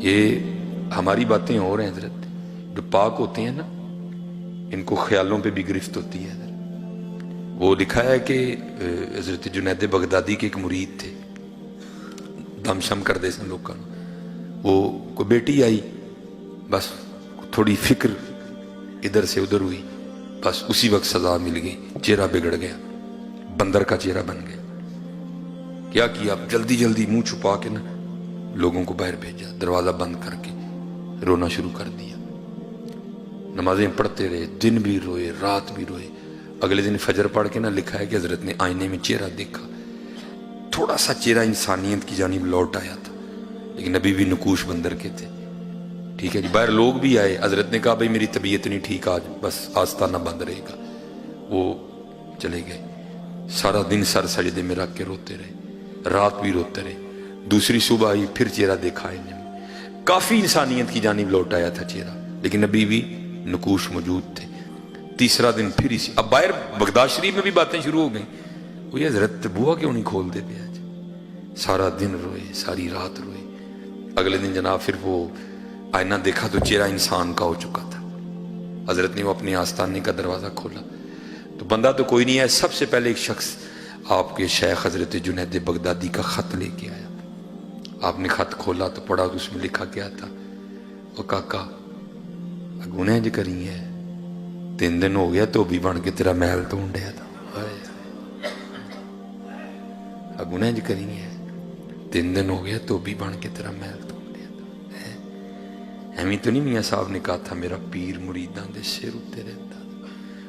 یہ ہماری باتیں اور ہیں حضرت، جو پاک ہوتے ہیں نا ان کو خیالوں پہ بھی گرفت ہوتی ہے حضرت۔ وہ لکھا ہے کہ حضرت جنید بغدادی کے ایک مرید تھے، دم شم کر دے سن لوگوں، وہ کوئی بیٹی آئی، بس تھوڑی فکر ادھر سے ادھر ہوئی، بس اسی وقت سزا مل گئی، چہرہ بگڑ گیا، بندر کا چہرہ بن گیا۔ کیا جلدی جلدی منہ چھپا کے نا لوگوں کو باہر بھیجا، دروازہ بند کر کے رونا شروع کر دیا۔ نمازیں پڑھتے رہے، دن بھی روئے رات بھی روئے۔ اگلے دن فجر پڑھ کے نا لکھا ہے کہ حضرت نے آئینے میں چہرہ دیکھا، تھوڑا سا چہرہ انسانیت کی جانب لوٹ آیا تھا، لیکن ابھی بھی نقوش بندر کے تھے۔ ٹھیک ہے جی، باہر لوگ بھی آئے، حضرت نے کہا بھائی میری طبیعت نہیں ٹھیک، آج بس آستانہ بند رہے گا۔ وہ چلے گئے، سارا دن سر سجدے میں رکھ کے روتے رہے، رات بھی روتے رہے۔ دوسری صبح آئی، پھر چہرہ دیکھا آئینے میں، کافی انسانیت کی جانب لوٹ آیا تھا چہرہ، لیکن ابھی بھی نقوش موجود تھے۔ تیسرا دن پھر اسی، اب باہر بغداد شریف میں بھی باتیں شروع ہو گئیں، وہ یہ حضرت بوا کیوں نہیں کھول دے پہ آج؟ سارا دن روئے، ساری رات روئے۔ اگلے دن جناب پھر وہ آئینہ دیکھا تو چہرہ انسان کا ہو چکا تھا۔ حضرت نے وہ اپنے آستانے کا دروازہ کھولا تو بندہ تو کوئی نہیں ہے، سب سے پہلے ایک شخص آپ کے شیخ حضرت جنید بغدادی کا خط لے کے آیا۔ آپ نے خط کھولا تو پڑھا تو اس میں لکھا کیا تھا، وہ کاکا گناہ جو کری ہے، 3 دن ہو گیا تو بھی بن کے تیرا محل تو ڈیا تھا، گناہ جو کری ہے 3 دن ہو گیا تو بھی بن کے تیرا محل تو ڈیا تھا۔ ایمی تو نہیں میاں صاحب نے کہا تھا میرا پیر مریدان دے سر اٹھتے رہتا تھا؟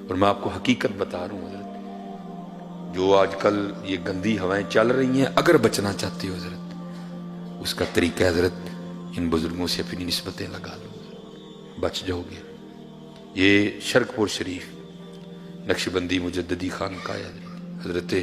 اور میں آپ کو حقیقت بتا رہا ہوں حضرت، جو آج کل یہ گندی ہوائیں چل رہی ہیں، اگر بچنا چاہتے ہو حضرت، اس کا طریقہ حضرت ان بزرگوں سے اپنی نسبتیں لگا لو، بچ جاؤ گے۔ یہ شرک پور شریف نقشبندی مجددی خانقاہ ہے حضرت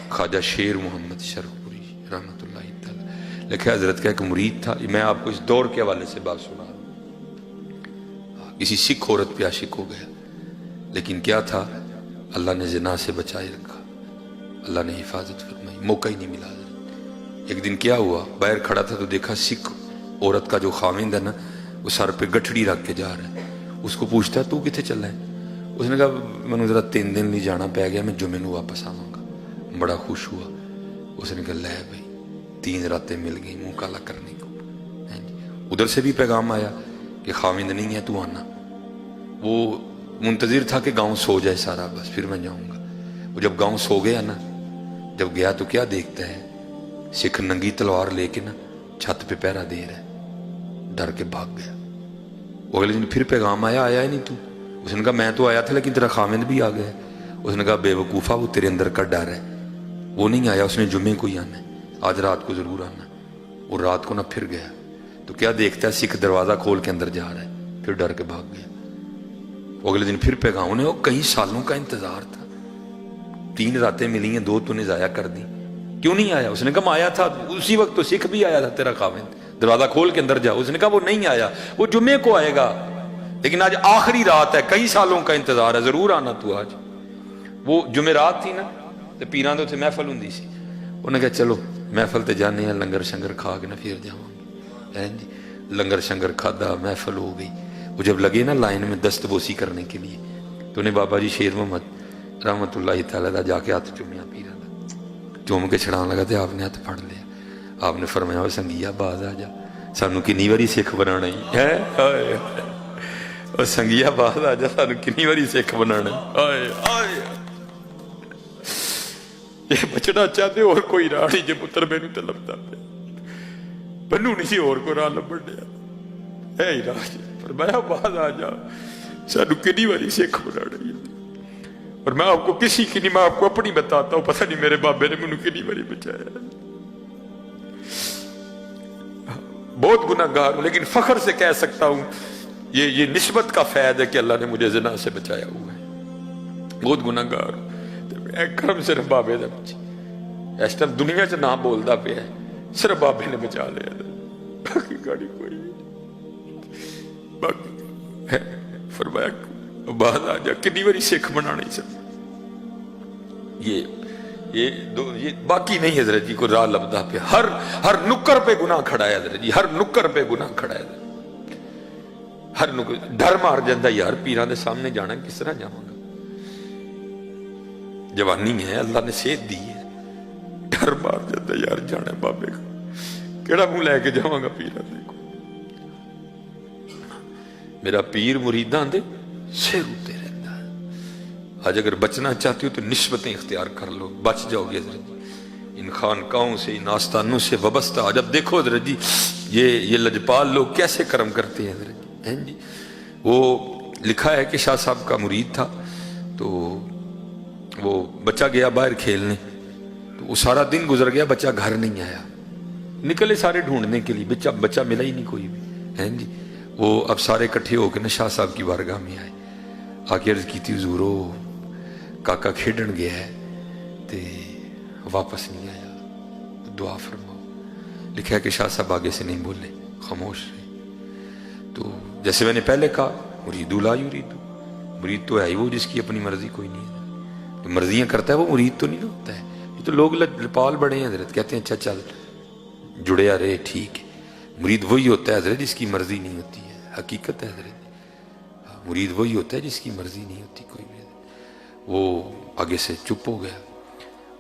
خواجہ شیر محمد شرک پوری رحمۃ اللہ تعالی لکھا، حضرت کا ایک مرید تھا۔ میں آپ کو اس دور کے حوالے سے بات سنا رہا ہوں، کسی سکھ عورت پہ عاشق ہو گیا، لیکن کیا تھا، اللہ نے زنا سے بچائے رکھا، اللہ نے حفاظت فرمائی، موقع ہی نہیں ملا حضرت۔ ایک دن کیا ہوا، باہر کھڑا تھا تو دیکھا سکھ عورت کا جو خاوند ہے نا، وہ سر پہ گٹھڑی رکھ کے جا رہا ہے۔ اس کو پوچھتا ہے تو کتنے چلا ہے؟ اس نے کہا میں نے ذرا 3 دن نہیں جانا پہ گیا، میں جمعے نو واپس آواں گا۔ بڑا خوش ہوا، اس نے کہا لے بھائی 3 راتیں مل گئی منہ کالا کرنے کو۔ ادھر سے بھی پیغام آیا کہ خاوند نہیں ہے تو آنا۔ وہ منتظر تھا کہ گاؤں سو جائے سارا، بس پھر میں جاؤں گا۔ وہ جب گاؤں سو گیا نا، جب گیا تو کیا دیکھتا ہے، سکھ ننگی تلوار لے کے نا چھت پہ پہرا دے رہا ہے، ڈر کے بھاگ گیا۔ وہ اگلے دن پھر پیغام آیا ہی نہیں تو؟ اس نے کہا میں تو آیا تھا لیکن تیرا خاوند بھی آ گیا۔ اس نے کہا بے وقوفا، وہ تیرے اندر کا ڈر ہے، وہ نہیں آیا، اس نے جمعے کو ہی آنا ہے، آج رات کو ضرور آنا۔ اور رات کو نہ پھر گیا تو کیا دیکھتا ہے، سکھ دروازہ کھول کے اندر جا رہا ہے، پھر ڈر کے بھاگ گیا۔ وہ اگلے دن پھر پیغام، انہیں وہ کئی سالوں کا انتظار تھا، 3 راتیں ملی ہیں، 2 تو نے ضائع کر دی، کیوں نہیں آیا؟ اس نے کہا میں آیا تھا اسی وقت تو سکھ بھی آیا تھا تیرا خاوند، دروازہ کھول کے اندر جا۔ اس نے کہا وہ نہیں آیا، وہ جمعے کو آئے گا، لیکن آج آخری رات ہے، کئی سالوں کا انتظار ہے، ضرور آنا تو آج۔ وہ جمعرات تھی نا تو پیران تو اتنے محفل ہوں سی، انہوں نے کہا چلو محفل تے جانے ہیں، لنگر شنگر کھا کے نہ پھر جاؤں گے۔ لنگر شنگر کھادا، محفل ہو گئی۔ وہ جب لگے نا لائن میں دست بوسی کرنے کے لیے تو انہیں بابا جی شیر محمد رحمۃ اللہ تعالیٰ دا جا کے ہاتھ چومیا، پیران دا چوم کے چھڑان لگا تو آپ نے ہاتھ پھڑ لیا۔ آپ نے فرمایا سنگیا باز آ جا، سانو کنی واری سکھ بنانا ہی ہے، اور سنگیا باز آ جا، سانو کنی واری سکھ بنانا ہے۔ یہ بچنا چاہتے اور کوئی راہ نہیں، جے پتر میں تو لبتا پہ بنو نہیں سی اور کو راہ لبڑ دیا، اے ہی راہ فرمایا باز آ جا، سانو کنی واری سکھ بنانا ہی۔ اور میں آپ کو کسی کی نہیں، میں آپ کو اپنی بتاتا ہوں، پتہ نہیں میرے بابے نے مجھے کنی واری بچایا۔ بہت گناہ گار ہوں، لیکن فخر سے کہہ سکتا ہوں یہ نسبت کا فیض ہے کہ اللہ نے مجھے زنا سے بچایا ہوا ہے۔ بہت گناہ گار ہوں، کرم صرف بابے دا بچی، اس ٹائم دنیا چ نہ بولتا پیا ہے، صرف بابے نے بچا لیا، باقی گاڑی کوئی باقی فرمایا باہر آ جا، کنی واری سکھ بنا نہیں سکتا۔ یہ باقی نہیں حضرت جی کو راہ لبدا پہ ہر نکر پہ گناہ کھڑا ہے حضرت جی، ہر نکر پہ گناہ کھڑا ہے، ہر نکر ڈر مار جاندہ یار پیران دے سامنے جانا کس طرح جاؤں گا، جوانی ہے اللہ نے صحت دی ہے، ڈر مار جاندہ یار جانا بابے کا کیڑا منہ لے کے جاؤں گا پیران دے کو، میرا پیر مریدان دے سیر ہوتے رہتا ہے۔ آج اگر بچنا چاہتی ہو تو نسبتیں اختیار کر لو، بچ جاؤ گے حضرت جی ان خانقاہوں سے، ان آستانوں سے وابستہ۔ جب دیکھو حضرت جی یہ لجپال لوگ کیسے کرم کرتے ہیں حضرت جی، وہ لکھا ہے کہ شاہ صاحب کا مرید تھا، تو وہ بچہ گیا باہر کھیلنے، تو وہ سارا دن گزر گیا، بچہ گھر نہیں آیا، نکلے سارے ڈھونڈنے کے لیے، بچہ ملا ہی نہیں کوئی بھی جی۔ وہ اب سارے کٹھے ہو کے نا شاہ صاحب کی بارگاہ میں آئے، آ کے عرض کی تھی حضور کاکا کھیڈن گیا ہے تے واپس نہیں آیا، دعا فرماؤ۔ لکھا ہے کہ شاہ صاحب آگے سے نہیں بولے، خاموش رہے۔ تو جیسے میں نے پہلے کہا مرید لا یرید، مرید تو ہے ہی وہ جس کی اپنی مرضی کوئی نہیں ہے، جو مرضیاں کرتا ہے وہ مرید تو نہیں ہوتا ہے۔ یہ تو لوگ لپال بڑے ہیں حضرت، کہتے ہیں اچھا چل جڑیا رہے ٹھیک ہے، مرید وہی ہوتا ہے حضرت جس کی مرضی نہیں ہوتی ہے، حقیقت ہے حضرت، مرید وہی ہوتا ہے جس کی مرضی نہیں ہوتی کوئی بھی۔ وہ آگے سے چپ ہو گیا،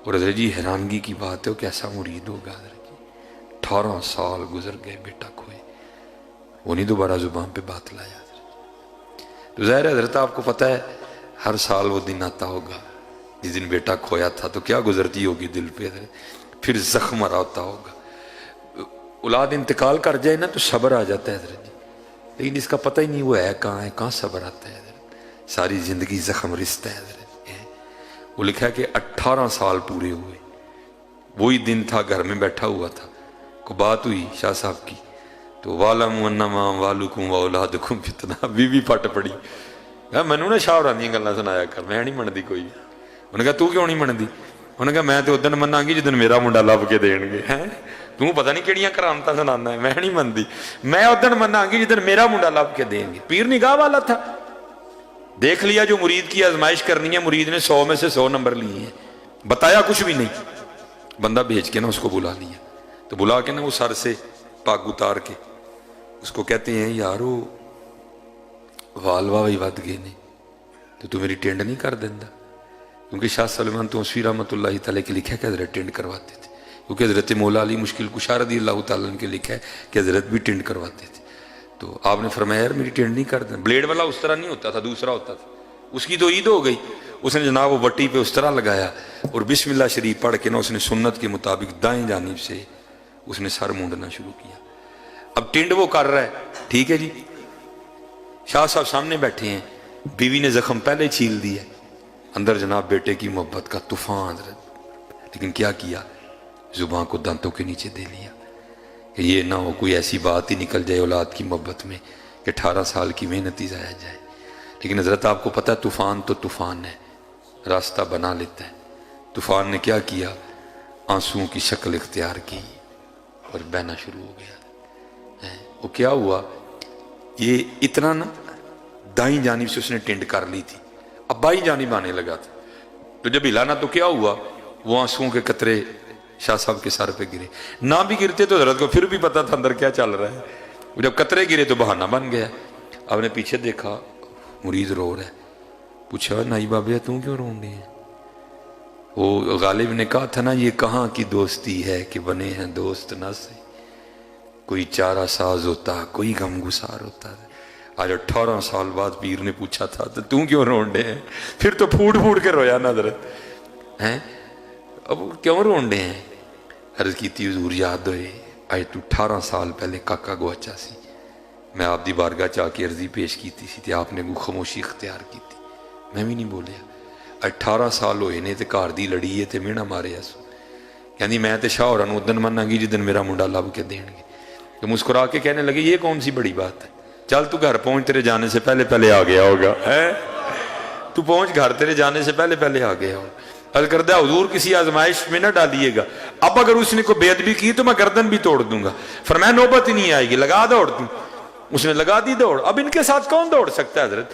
اور حضرت جی حیرانگی کی بات ہے وہ کیسا مرید ہوگا حضرت جی، 18 سال گزر گئے بیٹا کھوئے، وہ نہیں دوبارہ زبان پہ بات لایا حضرت۔ تو ظاہر ہے حضرت آپ کو پتہ ہے ہر سال وہ دن آتا ہوگا جس دن بیٹا کھویا تھا، تو کیا گزرتی ہوگی دل پہ حضرت، پھر زخم آتا ہوگا۔ اولاد انتقال کر جائے نا تو صبر آ جاتا ہے حضرت جی، لیکن اس کا پتہ ہی نہیں وہ ہے کہاں صبر آتا ہے حضرت، ساری زندگی زخم رستا ہے حضرت۔ وہ لکھا ہے کہ 18 سال پورے ہوئے، وہی دن تھا گھر میں بیٹھا ہوا تھا، کو بات ہوئی شاہ صاحب کی، تو وَعْلَمُوا أَنَّمَا أَمْوَالُكُمْ وَأَوْلَادُكُمْ فِتْنَةٌ، بیوی پھٹ پڑی، میں نے نا شاہ ہوراں گلاں سنایا کر، میں نہیں منتی کوئی۔ انہوں نے کہا تو کیوں نہیں منتی؟ انہوں نے کہا میں تو ادن مناں گی جدن میرا منڈا لب کے دین گے، تو پتہ نہیں کیڑیاں کرامتاں سنانا ہے، میں نہیں منتی، میں ادن مناں گی جدن میرا منڈا لب کے دیں گے۔ پیر نگاہ والا تھا، دیکھ لیا جو مرید کی آزمائش کرنی ہے، مرید نے 100 میں سے 100 نمبر لیے ہیں، بتایا کچھ بھی نہیں، بندہ بھیج کے نا اس کو بلا لیا، تو بلا کے نا وہ سر سے پاگ اتار کے اس کو کہتے ہیں یارو وال واہی ود گئے نے، تو تو میری ٹینڈ نہیں کر دیندہ؟ کیونکہ شاہ سلمان توسیٰ رحمۃ اللہ تعالیٰ کے لکھا ہے کہ حضرت ٹینڈ کرواتے تھے، کیونکہ حضرت مولا علی مشکل کشا رضی اللہ تعالیٰ عنہ کے لکھا ہے کہ حضرت بھی ٹینڈ کرواتے تھے۔ تو آپ نے فرمایا یار میری ٹینڈ نہیں کر دینا، بلیڈ والا اس طرح نہیں ہوتا تھا، دوسرا ہوتا تھا، اس کی تو عید ہو گئی، اس نے جناب وہ وٹی پہ اس طرح لگایا، اور بسم اللہ شریف پڑھ کے نا اس نے سنت کے مطابق دائیں جانب سے اس نے سر مونڈنا شروع کیا۔ اب ٹینڈ وہ کر رہا ہے، ٹھیک ہے جی، شاہ صاحب سامنے بیٹھے ہیں، بیوی نے زخم پہلے چھیل دیا، اندر جناب بیٹے کی محبت کا طوفان حضرت، لیکن کیا کیا، زبان کو دانتوں کے نیچے دے لیا کہ یہ نہ ہو کوئی ایسی بات ہی نکل جائے اولاد کی محبت میں کہ 18 سال کی محنت ہی ضائع جائے۔ لیکن حضرت آپ کو پتہ ہے طوفان تو طوفان ہے، راستہ بنا لیتا ہے۔ طوفان نے کیا کیا، آنسوؤں کی شکل اختیار کی اور بہنا شروع ہو گیا۔ وہ کیا ہوا، یہ اتنا نا دائیں جانب سے اس نے ٹینڈ کر لی تھی، اب بائیں جانب آنے لگا تھا، تو جب ہلانا تو کیا ہوا، وہ آنسوؤں کے قطرے شاہ صاحب کے سر پہ گرے، نہ بھی گرتے تو حضرت کو پھر بھی پتا تھا اندر کیا چل رہا ہے، جب قطرے گرے تو بہانہ بن گیا۔ آپ نے پیچھے دیکھا مرید رو رہا ہے، پوچھا نائی بابے تم کیوں رون رہے ہیں؟ وہ غالب نے کہا تھا نا یہ کہاں کی دوستی ہے کہ بنے ہیں دوست نہ سے، کوئی چارہ ساز ہوتا کوئی غم گسار ہوتا ہے۔ آج 18 سال بعد پیر نے پوچھا تھا تو تم کیوں رون رہے ہیں؟ پھر تو پھوٹ پھوٹ کے رویا نا حضرت، اب کیوں رون رہے ہیں؟ عرض کی تھی حضور یاد ہوئے آج تو 18 سال پہلے کاکا گواچا سی، میں آپ دی بارگاہ چاہ کے عرضی پیش کی تھی آپ نے خاموشی اختیار کی تھی، میں بھی نہیں بولیا۔ 18 سال ہوئے نے تے گھر دی لڑی ہے تے مینا مارے سو، کہنی میں تے شاہ ہوراں نوں ادن مناں گی جدن میرا منڈا لب کے دین گے۔ تو مسکرا کے کہنے لگے یہ کون سی بڑی بات ہے، چل تو گھر پہنچ، تیرے جانے سے پہلے پہلے آ گیا ہوگا، تو پہنچ گھر، تیرے جانے سے پہلے پہلے آ گیا ہوگا۔ عرض کردہ حضور کسی آزمائش میں نہ ڈالیے گا، اب اگر اس نے کوئی بے ادبی کی تو میں گردن بھی توڑ دوں گا۔ فرمایا نوبت ہی نہیں آئے گی، لگا دوڑ تم۔ اس نے لگا دی دوڑ۔ اب ان کے ساتھ کون دوڑ سکتا ہے حضرت،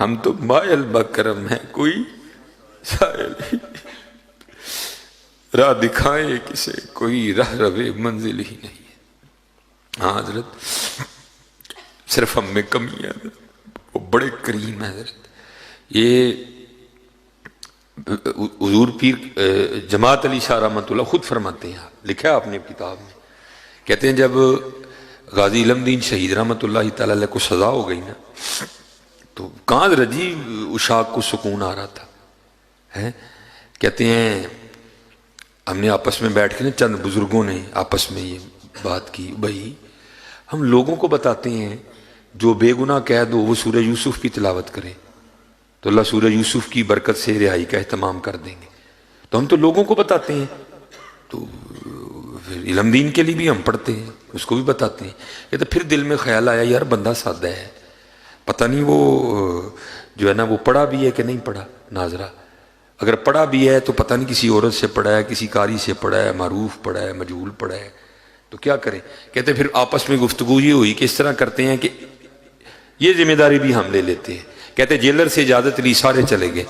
ہم تو مائل بکرم ہیں، کوئی سائل ہی راہ دکھائے کسے، کوئی راہ روے منزل ہی نہیں ہے۔ ہاں حضرت صرف ہم میں کمی ہے، وہ بڑے کریم ہے حضرت۔ یہ حضور پیر جماعت علی شاہ رحمۃ اللہ خود فرماتے ہیں، لکھا ہے آپ نے کتاب میں، کہتے ہیں جب غازی علم دین شہید رحمۃ اللہ تعالی علیہ کو سزا ہو گئی نا، تو کہاں رجی اشاق کو سکون آ رہا تھا ہے۔ کہتے ہیں ہم نے آپس میں بیٹھ کے نا، چند بزرگوں نے آپس میں یہ بات کی، بھائی ہم لوگوں کو بتاتے ہیں جو بے گناہ قید ہو وہ سورہ یوسف کی تلاوت کرے تو اللہ سورہ یوسف کی برکت سے رہائی کا اہتمام کر دیں گے، تو ہم تو لوگوں کو بتاتے ہیں، تو پھر علم دین کے لیے بھی ہم پڑھتے ہیں، اس کو بھی بتاتے ہیں۔ کہتے پھر دل میں خیال آیا یار بندہ سادہ ہے، پتہ نہیں وہ جو ہے نا وہ پڑھا بھی ہے کہ نہیں پڑھا ناظرہ، اگر پڑھا بھی ہے تو پتہ نہیں کسی عورت سے پڑھا ہے، کسی قاری سے پڑھا ہے، معروف پڑھا ہے، مجہول پڑھا ہے، تو کیا کریں۔ کہتے پھر آپس میں گفتگو یہ ہوئی کہ اس طرح کرتے ہیں کہ یہ ذمہ داری بھی ہم لے لیتے ہیں۔ کہتے جیلر سے اجازت لی، سارے چلے گئے۔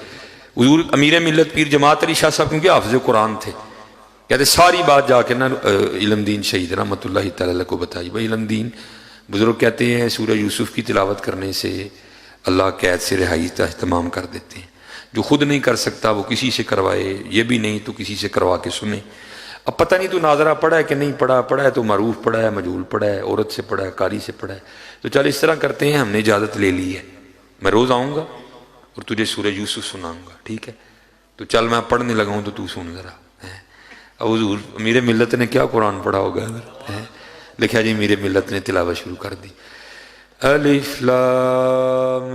حضور امیر ملت پیر جماعت علی شاہ صاحب کیونکہ حافظ قرآن تھے، کہتے ساری بات جا کے نا علم دین شہید رحمۃ اللہ تعالی علیہ کو بتائی۔ بھائی علم دین بزرگ کہتے ہیں سورہ یوسف کی تلاوت کرنے سے اللہ قید سے رہائی کا اہتمام کر دیتے ہیں، جو خود نہیں کر سکتا وہ کسی سے کروائے، یہ بھی نہیں تو کسی سے کروا کے سنے۔ اب پتہ نہیں تو ناظرہ پڑھا ہے کہ نہیں پڑھا، پڑھا ہے تو معروف پڑھا ہے، مجہول پڑھا ہے، عورت سے پڑھا ہے، قاری سے پڑھا ہے، تو چل اس طرح کرتے ہیں، ہم نے اجازت لے لی ہے، میں روز آؤں گا اور تجھے سورہ یوسف سناؤں گا، ٹھیک ہے، تو چل میں پڑھنے لگا ہوں تو سن ذرا۔ اب حضور میرے ملت نے کیا قرآن پڑھا ہوگا، لکھا جی میرے ملت نے تلاوت شروع کر دی، الف لام